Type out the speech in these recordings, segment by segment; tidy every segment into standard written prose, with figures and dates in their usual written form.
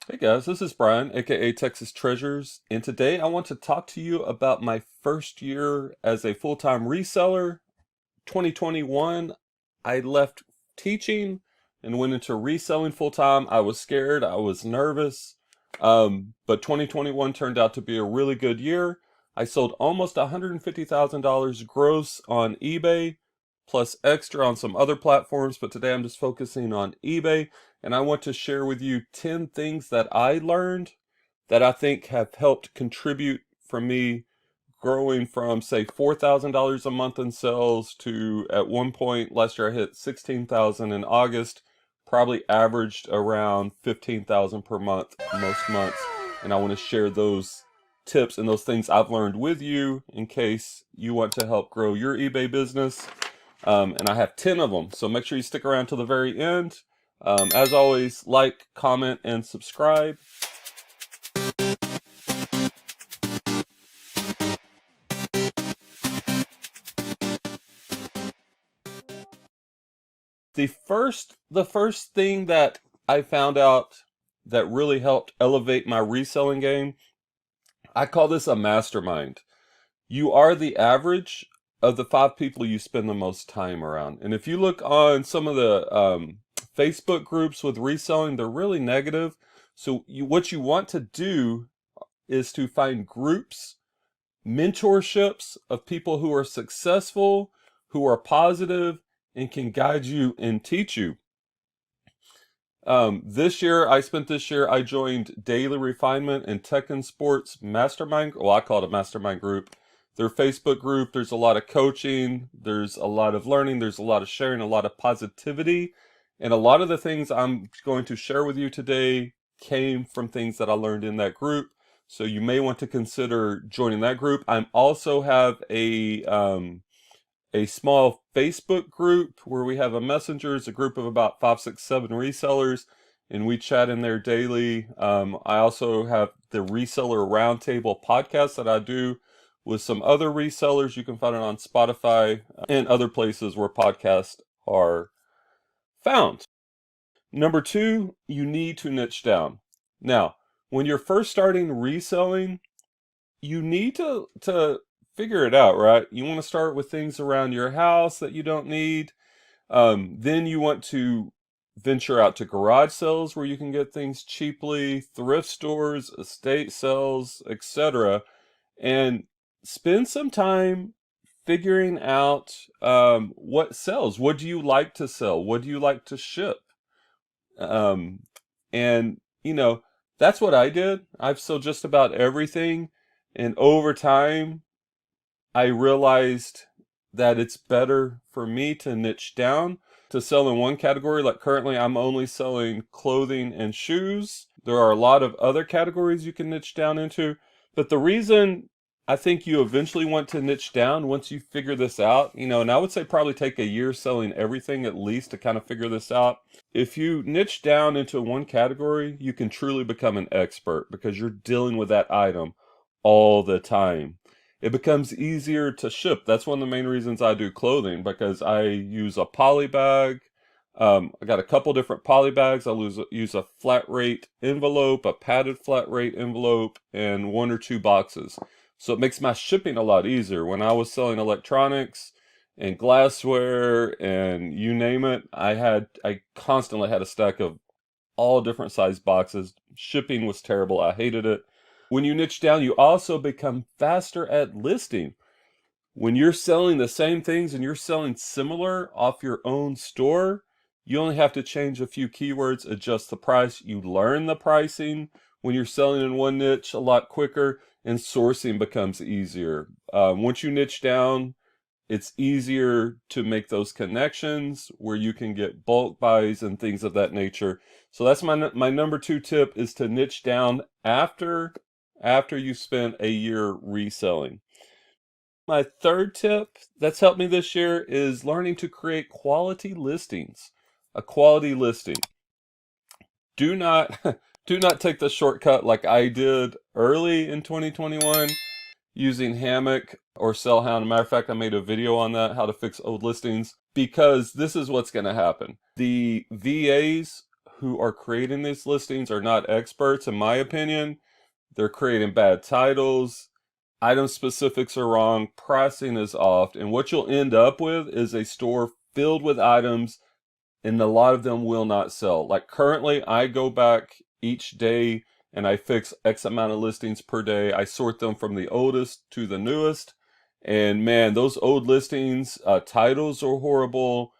Hey guys, this is Brian, aka Texas Treasures, and today I want to talk to you about my first year as a full-time reseller. 2021, I left teaching and went into reselling full-time. I was scared, I was nervous, but 2021 turned out to be a really good year. I sold almost $150,000 gross on eBay, plus extra on some other platforms, but today I'm just focusing on eBay, and I want to share with you 10 things that I learned that I think have helped contribute for me growing from say $4,000 a month in sales to at one point last year I hit 16,000 in August, probably averaged around 15,000 per month most months. And I want to share those tips and those things I've learned with you in case you want to help grow your eBay business. And I have 10 of them, so make sure you stick around till the very end. As always, like, comment, and subscribe. The first thing that I found out that really helped elevate my reselling game, I call this a mastermind. You are the average of the 5 people you spend the most time around. And if you look on some of the Facebook groups with reselling, they're really negative. So what you want to do is to find groups, mentorships of people who are successful, who are positive, and can guide you and teach you. This year, I joined Daily Refinement and Tech and Sports Mastermind. Well, I call it a mastermind group. Their Facebook group, there's a lot of coaching, there's a lot of learning, there's a lot of sharing, a lot of positivity. And a lot of the things I'm going to share with you today came from things that I learned in that group. So you may want to consider joining that group. I also have a small Facebook group where we have a messenger. It's a group of about 5, 6, 7 resellers, and we chat in there daily. I also have the Reseller Roundtable podcast that I do with some other resellers. You can find it on Spotify and other places where podcasts are found. Number 2, you need to niche down. Now, when you're first starting reselling, you need to figure it out, right? You want to start with things around your house that you don't need. Then you want to venture out to garage sales where you can get things cheaply, thrift stores, estate sales, etc. And spend some time figuring out what sells. What do you like to sell? What do you like to ship? Um, and, that's what I did. I've sold just about everything. And over time, I realized that it's better for me to niche down, to sell in one category. Like currently, I'm only selling clothing and shoes. There are a lot of other categories you can niche down into. But the reason I think you eventually want to niche down once you figure this out, and I would say probably take a year selling everything at least to kind of figure this out. If you niche down into one category, you can truly become an expert because you're dealing with that item all the time. It becomes easier to ship. That's one of the main reasons I do clothing, because I use a poly bag. I got a couple different poly bags. Use a flat rate envelope, a padded flat rate envelope, and 1 or 2 boxes. So it makes my shipping a lot easier. When I was selling electronics and glassware and you name it, I constantly had a stack of all different size boxes. Shipping was terrible. I hated it. When you niche down, you also become faster at listing. When you're selling the same things and you're selling similar off your own store, you only have to change a few keywords, adjust the price. You learn the pricing when you're selling in one niche a lot quicker, and sourcing becomes easier. Once you niche down, it's easier to make those connections where you can get bulk buys and things of that nature. So that's my number 2 tip, is to niche down after you spend a year reselling. My third tip that's helped me this year is learning to create quality listings. A quality listing. Do not do not take the shortcut like I did early in 2021 using Hammock or Sellhound. Matter of fact, I made a video on that, how to fix old listings, because this is what's going to happen. The VAs who are creating these listings are not experts, in my opinion. They're creating bad titles. Item specifics are wrong. Pricing is off. And what you'll end up with is a store filled with items, and a lot of them will not sell. Like currently, I go back each day and I fix X amount of listings per day. I sort them from the oldest to the newest. And man, those old listings, titles are horrible.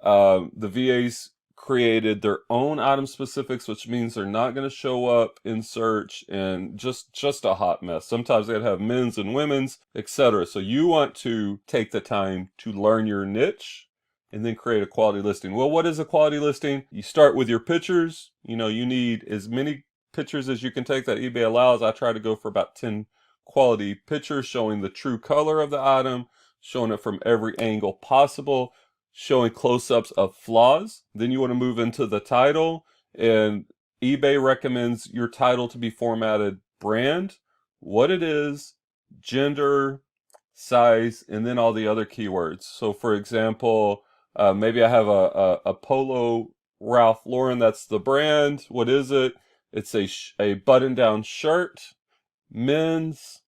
The VAs created their own item specifics, which means they're not going to show up in search, and just a hot mess. Sometimes they'd have men's and women's, etc. So you want to take the time to learn your niche and then create a quality listing. Well, what is a quality listing? You start with your pictures. You know, you need as many pictures as you can take that eBay allows. I try to go for about 10 quality pictures showing the true color of the item, showing it from every angle possible, showing close-ups of flaws. Then you want to move into the title, and eBay recommends your title to be formatted brand, what it is, gender, size, and then all the other keywords. So for example, maybe I have a Polo Ralph Lauren, that's the brand. What is it? It's a button-down shirt, men's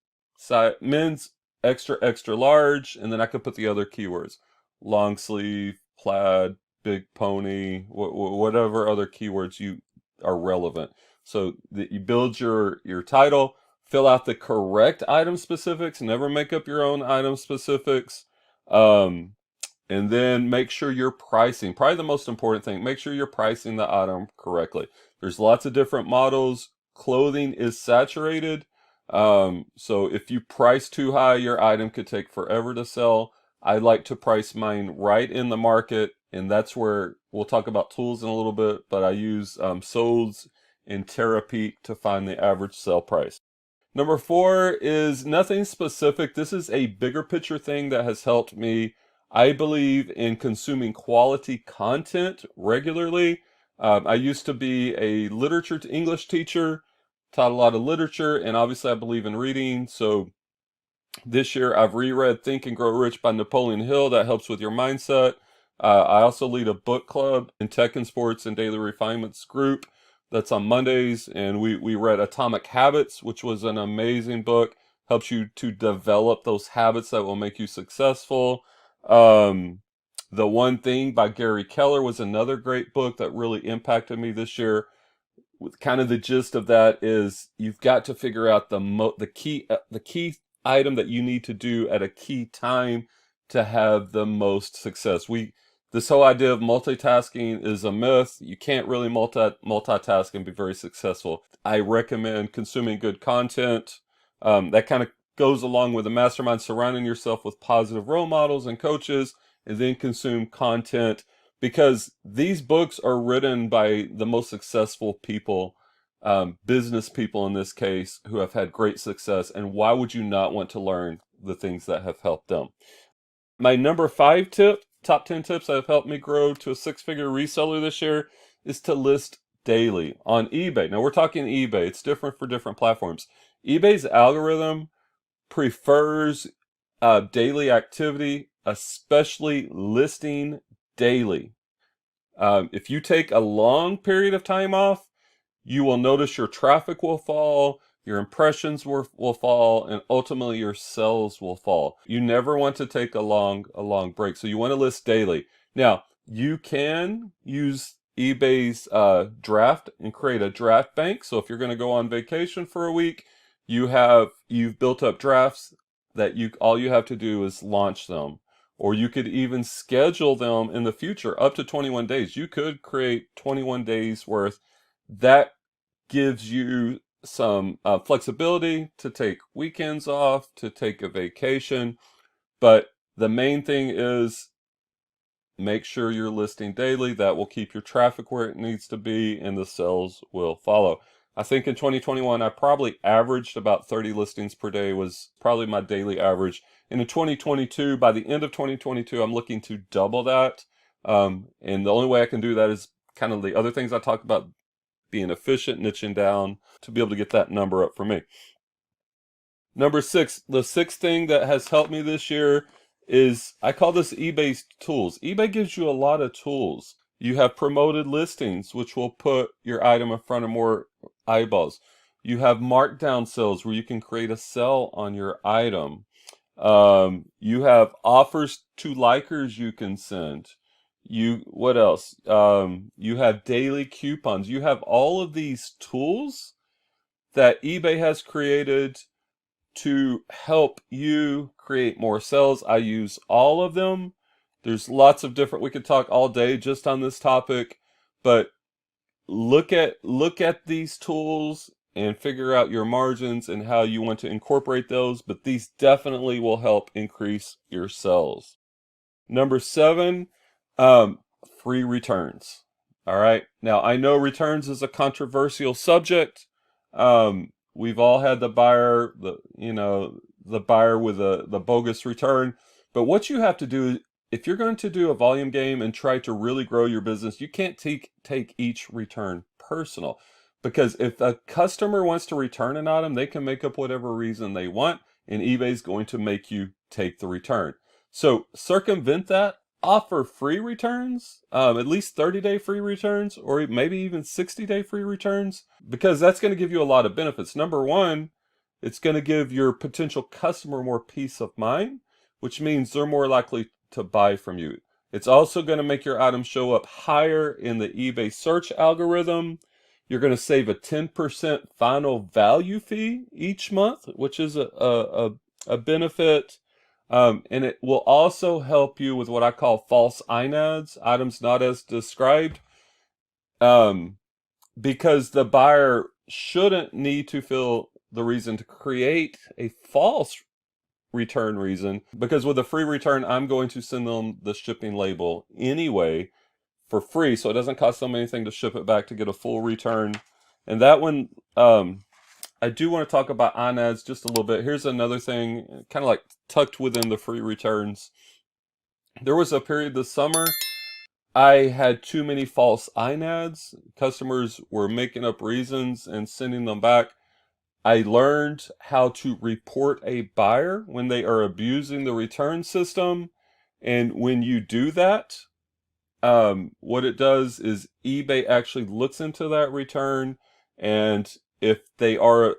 extra extra large, and then I could put the other keywords: long sleeve, plaid, big pony, whatever other keywords you are relevant. So that you build your title, fill out the correct item specifics, never make up your own item specifics. And then make sure you're pricing. Probably the most important thing, make sure you're pricing the item correctly. There's lots of different models. Clothing is saturated. So if you price too high, your item could take forever to sell. I like to price mine right in the market, and that's where we'll talk about tools in a little bit, but I use Solds and Terapeak to find the average sell price. Number 4 is nothing specific. This is a bigger picture thing that has helped me. I believe in consuming quality content regularly. I used to be a literature English teacher, taught a lot of literature, and obviously I believe in reading. So this year I've reread Think and Grow Rich by Napoleon Hill. That helps with your mindset. I also lead a book club in Tech and Sports and Daily Refinements group. That's on Mondays, and we read Atomic Habits, which was an amazing book. Helps you to develop those habits that will make you successful. The One Thing by Gary Keller was another great book that really impacted me this year. With kind of the gist of that is you've got to figure out the key item that you need to do at a key time to have the most success. This whole idea of multitasking is a myth. You can't really multitask and be very successful. I recommend consuming good content. That kind of goes along with the mastermind, surrounding yourself with positive role models and coaches, and then consume content, because these books are written by the most successful people, business people in this case, who have had great success. And why would you not want to learn the things that have helped them? My number 5 tip, top 10 tips that have helped me grow to a 6-figure reseller this year, is to list daily on eBay. Now we're talking eBay. It's different for different platforms. eBay's algorithm prefers daily activity, especially listing daily. If you take a long period of time off, you will notice your traffic will fall, your impressions will fall, and ultimately your sales will fall. You never want to take a long break, so you want to list daily. Now, you can use eBay's draft and create a draft bank. So if you're going to go on vacation for a week, you've built up drafts that all you have to do is launch them. Or you could even schedule them in the future up to 21 days. You could create 21 days worth. That gives you some flexibility to take weekends off, to take a vacation. But the main thing is make sure you're listing daily. That will keep your traffic where it needs to be, and the sales will follow. I think in 2021, I probably averaged about 30 listings per day, was probably my daily average. And in 2022, by the end of 2022, I'm looking to double that. And the only way I can do that is kind of the other things I talked about, being efficient, niching down, to be able to get that number up for me. Number 6, the 6th thing that has helped me this year is, I call this eBay tools. eBay gives you a lot of tools. You have promoted listings, which will put your item in front of more eyeballs. You have markdown sales where you can create a sell on your item. You have offers to likers you can send. What else? You have daily coupons. You have all of these tools that eBay has created to help you create more sales. I use all of them. There's lots of different, we could talk all day just on this topic, but look at these tools and figure out your margins and how you want to incorporate those, but these definitely will help increase your sales. Number 7, free returns. All right. Now, I know returns is a controversial subject. We've all had the buyer, the buyer with the bogus return. But what you have to do, if you're going to do a volume game and try to really grow your business, you can't take each return personal. Because if a customer wants to return an item, they can make up whatever reason they want, and eBay's going to make you take the return. So circumvent that. Offer free returns, at least 30-day free returns, or maybe even 60-day free returns, because that's going to give you a lot of benefits. Number one, it's going to give your potential customer more peace of mind, which means they're more likely to buy from you. It's also going to make your item show up higher in the eBay search algorithm. You're going to save a 10% final value fee each month, which is a benefit. And it will also help you with what I call false INADs, items not as described, because the buyer shouldn't need to feel the reason to create a false return reason, because with a free return, I'm going to send them the shipping label anyway for free, so it doesn't cost them anything to ship it back to get a full return. And that one, I do want to talk about INADs just a little bit. Here's another thing, kind of like tucked within the free returns. There was a period this summer, I had too many false INADs. Customers were making up reasons and sending them back. I learned how to report a buyer when they are abusing the return system. And when you do that, what it does is eBay actually looks into that return, and if they are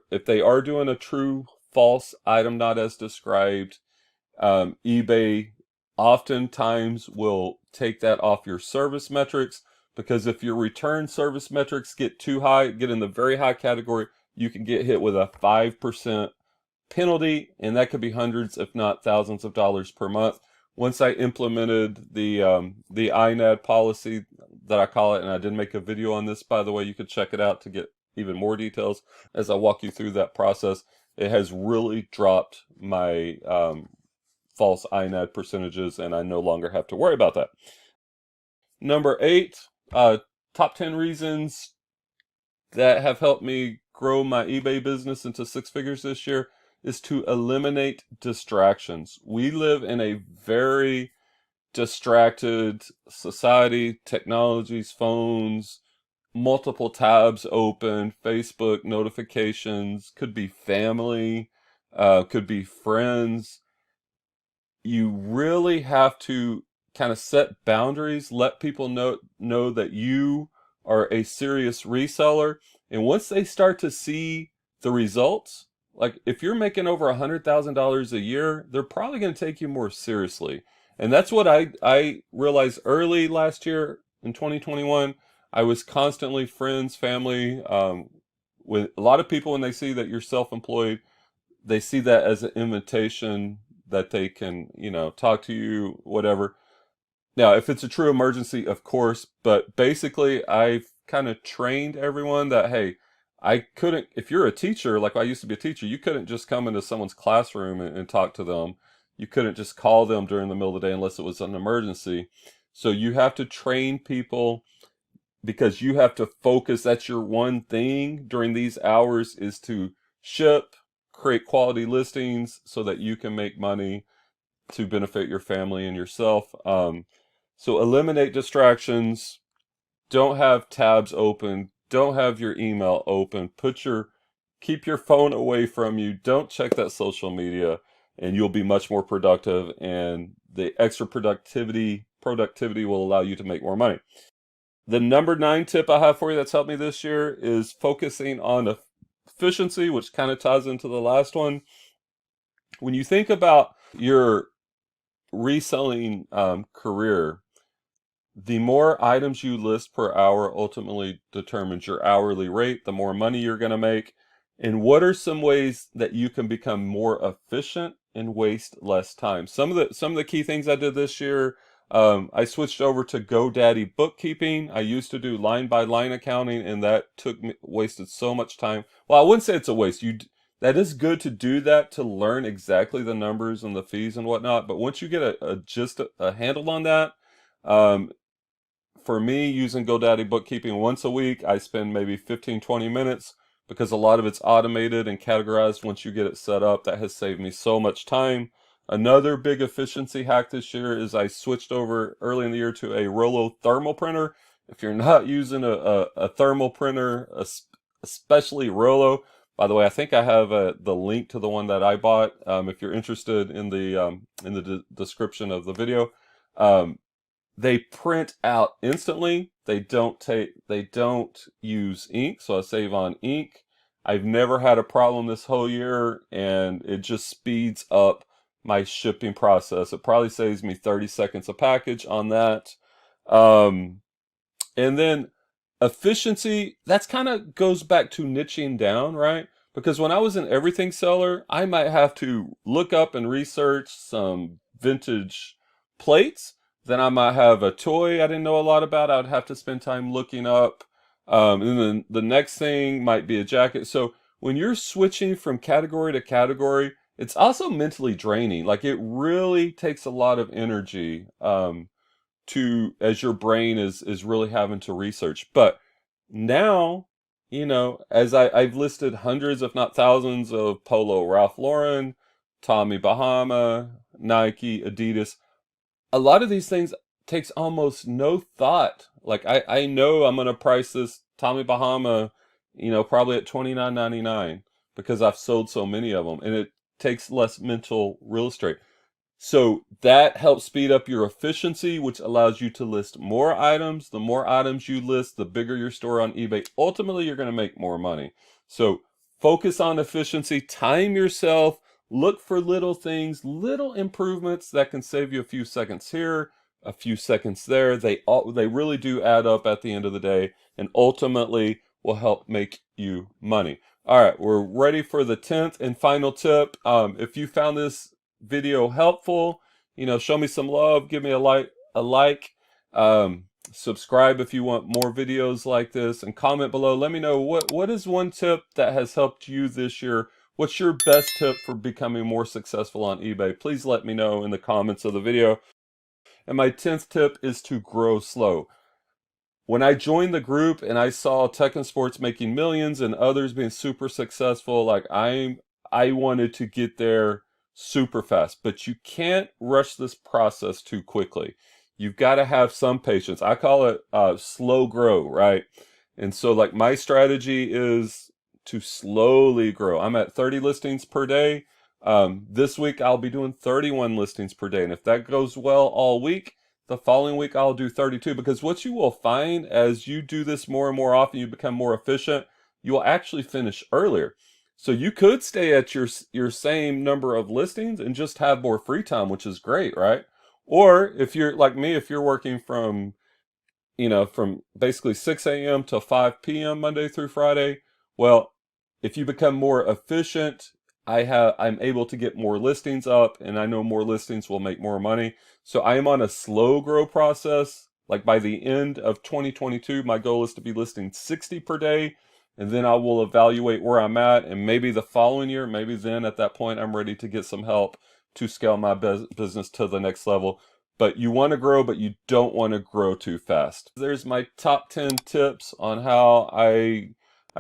doing a true false item not as described, eBay oftentimes will take that off your service metrics, because if your return service metrics get too high, get in the very high category, you can get hit with a 5% penalty, and that could be hundreds, if not thousands of dollars per month. Once I implemented the INAD policy that I call it, and I did make a video on this, by the way, you could check it out to get even more details as I walk you through that process. It has really dropped my false INAD percentages, and I no longer have to worry about that. Number 8, top 10 reasons that have helped me grow my eBay business into 6 figures this year is to eliminate distractions. We live in a very distracted society, technologies, phones, multiple tabs open, Facebook notifications, could be family, could be friends. You really have to kind of set boundaries, let people know that you are a serious reseller. And once they start to see the results, like if you're making over $100,000 a year, they're probably going to take you more seriously. And that's what I realized early last year in 2021. I was constantly friends, family, with a lot of people. When they see that you're self-employed, they see that as an invitation that they can, talk to you, whatever. Now, if it's a true emergency, of course, but basically I've kind of trained everyone that, hey, I couldn't, if you're a teacher, like I used to be a teacher, you couldn't just come into someone's classroom and talk to them. You couldn't just call them during the middle of the day unless it was an emergency. So you have to train people, because you have to focus. That's your one thing during these hours, is to ship, create quality listings so that you can make money to benefit your family and yourself. So eliminate distractions. Don't have tabs open. Don't have your email open. Keep your phone away from you. Don't check that social media, and you'll be much more productive. And the extra productivity will allow you to make more money. The number 9 tip I have for you that's helped me this year is focusing on efficiency, which kind of ties into the last one. When you think about your reselling career, the more items you list per hour ultimately determines your hourly rate, the more money you're going to make. And what are some ways that you can become more efficient and waste less time? Some of the key things I did this year, I switched over to GoDaddy bookkeeping. I used to do line by line accounting, and that wasted so much time. Well, I wouldn't say it's a waste. That is good to do that, to learn exactly the numbers and the fees and whatnot. But once you get a handle on that, um, for me, using GoDaddy bookkeeping once a week, I spend maybe 15-20 minutes because a lot of it's automated and categorized once you get it set up. That has saved me so much time. Another big efficiency hack this year is I switched over early in the year to a Rollo thermal printer. If you're not using a thermal printer, especially Rollo, by the way, I think I have the link to the one that I bought. If you're interested, in the description of the video. They print out instantly. They don't use ink, so I save on ink. I've never had a problem this whole year, and it just speeds up my shipping process. It probably saves me 30 seconds a package on that. And then efficiency, that's kind of goes back to niching down, right? Because when I was an everything seller, I might have to look up and research some vintage plates. Then I might have a toy I didn't know a lot about. I would have to spend time looking up. And then the next thing might be a jacket. So when you're switching from category to category, it's also mentally draining. Like, it really takes a lot of energy, as your brain is really having to research. But now, as I've listed hundreds, if not thousands, of Polo, Ralph Lauren, Tommy Bahama, Nike, Adidas, a lot of these things takes almost no thought. Like, I know I'm gonna price this Tommy Bahama, probably at $29.99 because I've sold so many of them, and it takes less mental real estate. So that helps speed up your efficiency, which allows you to list more items. The more items you list, the bigger your store on eBay. Ultimately, you're going to make more money. So focus on efficiency, time yourself, look for little things, little improvements that can save you a few seconds here, a few seconds there. They really do add up at the end of the day, and ultimately will help make you money. All right, we're ready for the 10th and final tip. If you found this video helpful, show me some love, give me a like, subscribe if you want more videos like this, and comment below. Let me know what is one tip that has helped you this year. What's your best tip for becoming more successful on eBay? Please let me know in the comments of the video. And my 10th tip is to grow slow. When I joined the group and I saw Tech and Sports making millions and others being super successful, like, I wanted to get there super fast. But you can't rush this process too quickly. You've got to have some patience. I call it slow grow, right? And so, like, my strategy is to slowly grow. I'm at 30 listings per day. This week I'll be doing 31 listings per day. And if that goes well all week, the following week I'll do 32, because what you will find as you do this more and more often, you become more efficient, you will actually finish earlier. So you could stay at your same number of listings and just have more free time, which is great, right? Or if you're like me, if you're working from basically 6 a.m. to 5 p.m. Monday through Friday, well, if you become more efficient, I'm able to get more listings up, and I know more listings will make more money. So I am on a slow grow process. Like, by the end of 2022, my goal is to be listing 60 per day, and then I will evaluate where I'm at, and maybe the following year, maybe then at that point, I'm ready to get some help to scale my business to the next level. But you want to grow, but you don't want to grow too fast. There's my top 10 tips on how I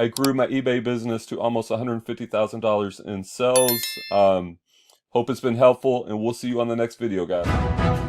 grew my eBay business to almost $150,000 in sales. Hope it's been helpful, and we'll see you on the next video, guys.